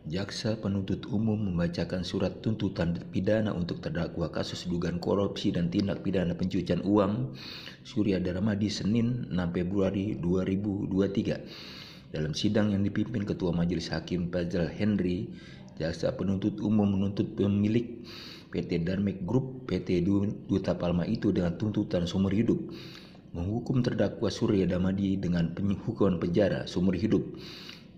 Jaksa penuntut umum membacakan surat tuntutan pidana untuk terdakwa kasus dugaan korupsi dan tindak pidana pencucian uang Surya Darmadi Senin 6 Februari 2023. Dalam sidang yang dipimpin Ketua Majelis Hakim Fazal Henry, jaksa penuntut umum menuntut pemilik PT Darmek Group PT Duta Palma itu dengan tuntutan seumur hidup, menghukum terdakwa Surya Darmadi dengan hukuman penjara seumur hidup.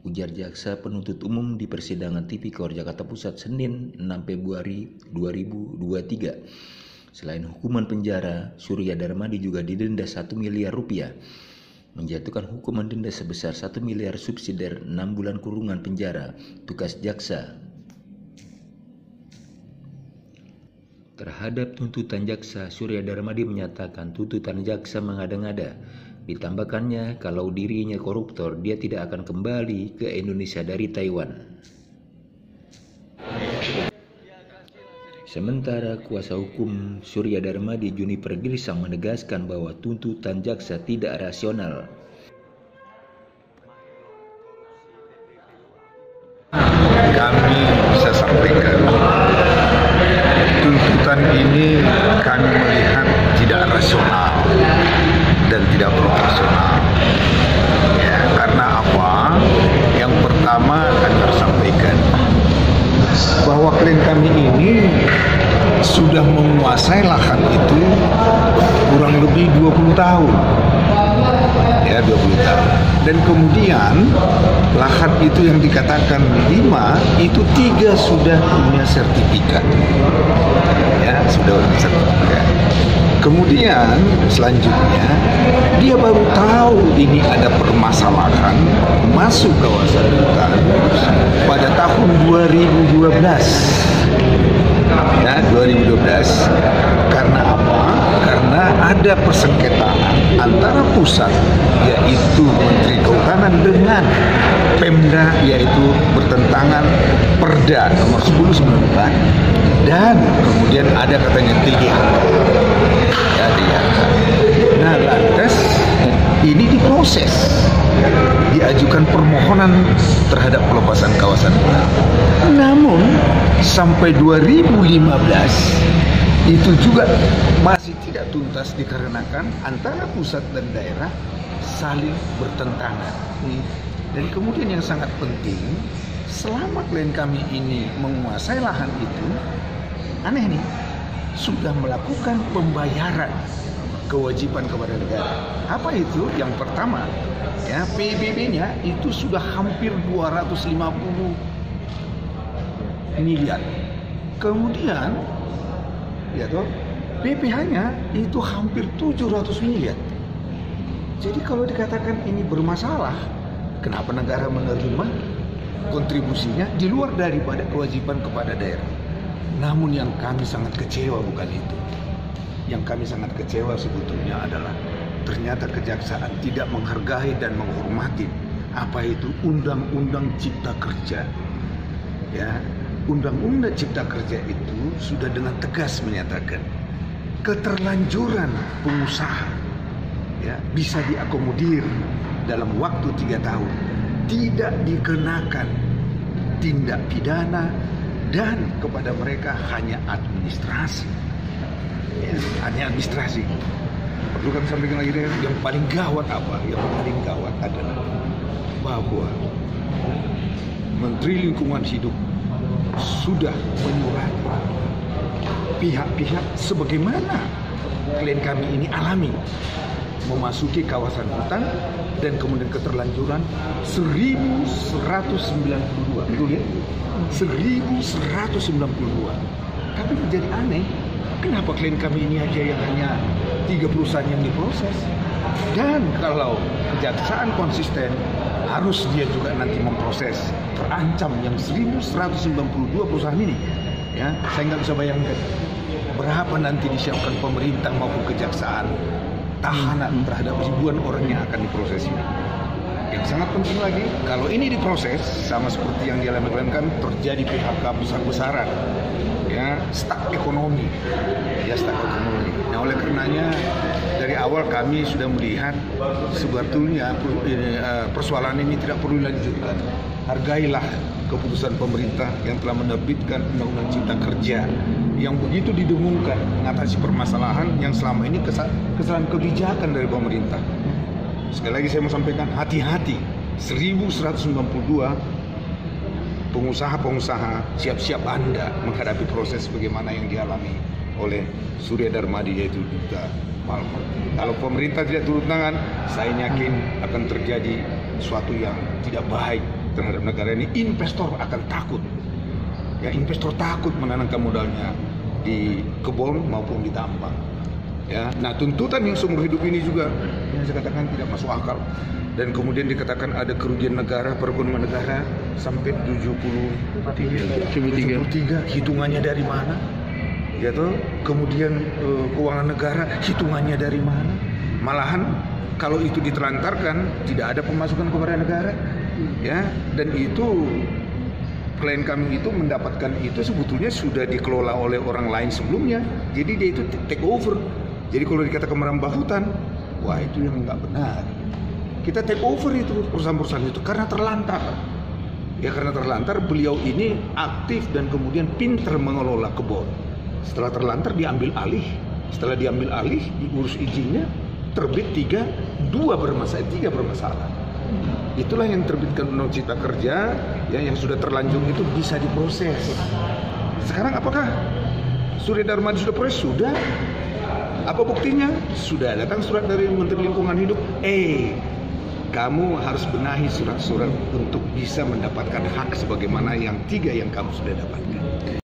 Ujar jaksa penuntut umum di persidangan Tipikor Jakarta Pusat Senin 6 Februari 2023. Selain hukuman penjara, Surya Darmadi juga didenda 1 miliar rupiah, menjatuhkan hukuman denda sebesar 1 miliar subsidiar 6 bulan kurungan penjara. Tugas jaksa terhadap tuntutan jaksa, Surya Darmadi menyatakan tuntutan jaksa mengada-ngada. Ditambahkannya, kalau dirinya koruptor, dia tidak akan kembali ke Indonesia dari Taiwan. Sementara kuasa hukum Surya Darmadi, Juniper Girsang, menegaskan bahwa tuntutan jaksa tidak rasional. Kami bisa sampaikan, tuntutan ini kami melihat tidak rasional dan tidak proporsional. Ya, karena apa? Yang pertama kami harus sampaikan bahwa klien kami ini sudah menguasai lahan itu kurang lebih 20 tahun. Ya, 20 tahun. Dan kemudian lahan itu yang dikatakan 5, itu 3 sudah punya sertifikat. Ya, sudah punya sertifikat. Kemudian selanjutnya dia baru tahu ini ada permasalahan masuk kawasan hutan pada tahun 2012. Ya, 2012. Karena apa? Karena ada persengketaan antara pusat, yaitu Menteri Kehutanan, dengan Pemda, yaitu bertentangan Perda nomor 10/94, dan kemudian ada katanya TGH. Ya, TGH. Nah, lantas ini diproses, diajukan permohonan terhadap pelepasan kawasan hutan. Namun sampai 2015 itu juga masih tidak tuntas dikarenakan antara pusat dan daerah saling bertentangan. Dan kemudian yang sangat penting, selama klien kami ini menguasai lahan itu, aneh nih, sudah melakukan pembayaran kewajiban kepada negara. Apa itu? Yang pertama, ya, PBB-nya itu sudah hampir 250 miliar. Kemudian, ya toh, PPh-nya itu hampir 700 miliar. Jadi kalau dikatakan ini bermasalah, kenapa negara menerima kontribusinya di luar daripada kewajiban kepada daerah? Namun yang kami sangat kecewa bukan itu. Yang kami sangat kecewa sebetulnya adalah ternyata kejaksaan tidak menghargai dan menghormati apa itu Undang-Undang Cipta Kerja. Ya, Undang-Undang Cipta Kerja itu sudah dengan tegas menyatakan keterlanjuran pengusaha, ya, bisa diakomodir dalam waktu 3 tahun, tidak dikenakan tindak pidana, dan kepada mereka hanya administrasi. Ya, hanya administrasi. Perlu kami sampaikan lagi, yang paling gawat apa? Yang paling gawat adalah bahwa Menteri Lingkungan Hidup sudah menyurati pihak-pihak sebagaimana klien kami ini alami, memasuki kawasan hutan dan kemudian keterlanjuran 1192. Betul ya? 1192. Tapi menjadi aneh, kenapa klien kami ini aja yang hanya 3 perusahaan yang diproses? Dan kalau kejaksaan konsisten, harus dia juga nanti memproses terancam yang 1192 perusahaan ini. Ya, saya nggak bisa bayangkan berapa nanti disiapkan pemerintah maupun kejaksaan tahanan terhadap ribuan orang yang akan diproses ini. Yang sangat penting lagi, kalau ini diproses sama seperti yang dialami klien kami, terjadi PHK besar-besaran, ya, stuck ekonomi, ya, stuck ekonomi. Nah, oleh karenanya dari awal kami sudah melihat sebetulnya persoalan ini tidak perlu dilanjutkan. hargailah keputusan pemerintah yang telah menerbitkan Undang-Undang Cipta Kerja yang begitu didengungkan mengatasi permasalahan yang selama ini kesalahan kebijakan dari pemerintah. Sekali lagi saya mau sampaikan, hati-hati. 1192 pengusaha-pengusaha, siap-siap Anda menghadapi proses bagaimana yang dialami oleh Surya Darmadi, yaitu Duta Malmo. Kalau pemerintah tidak turun tangan, saya yakin akan terjadi sesuatu yang tidak baik terhadap negara ini. Investor akan takut. Ya, investor takut menanamkan modalnya di kebun maupun di tambang. Ya, nah tuntutan yang seumur hidup ini juga yang saya katakan tidak masuk akal. Dan kemudian dikatakan ada kerugian negara, perekonomian negara sampai 73. Hitungannya dari mana? Ya toh, kemudian keuangan negara hitungannya dari mana? Malahan kalau itu ditelantarkan tidak ada pemasukan kepada negara. Ya, dan itu klien kami itu mendapatkan itu sebetulnya sudah dikelola oleh orang lain sebelumnya. Jadi dia itu take over. Jadi kalau dikatakan merambah hutan, wah itu yang nggak benar. Kita take over itu perusahaan-perusahaan itu karena terlantar. Ya karena terlantar, beliau ini aktif dan kemudian pintar mengelola kebun. Setelah terlantar diambil alih. Setelah diambil alih, diurus izinnya, terbit 3 bermasalah. Itulah yang terbitkan Undang-Undang Cipta Kerja yang sudah terlanjur itu bisa diproses. Sekarang apakah Surya Darmadi sudah proses? Sudah. Apa buktinya? Sudah datang surat dari Menteri Lingkungan Hidup. Kamu harus benahi surat-surat untuk bisa mendapatkan hak sebagaimana yang 3 yang kamu sudah dapatkan.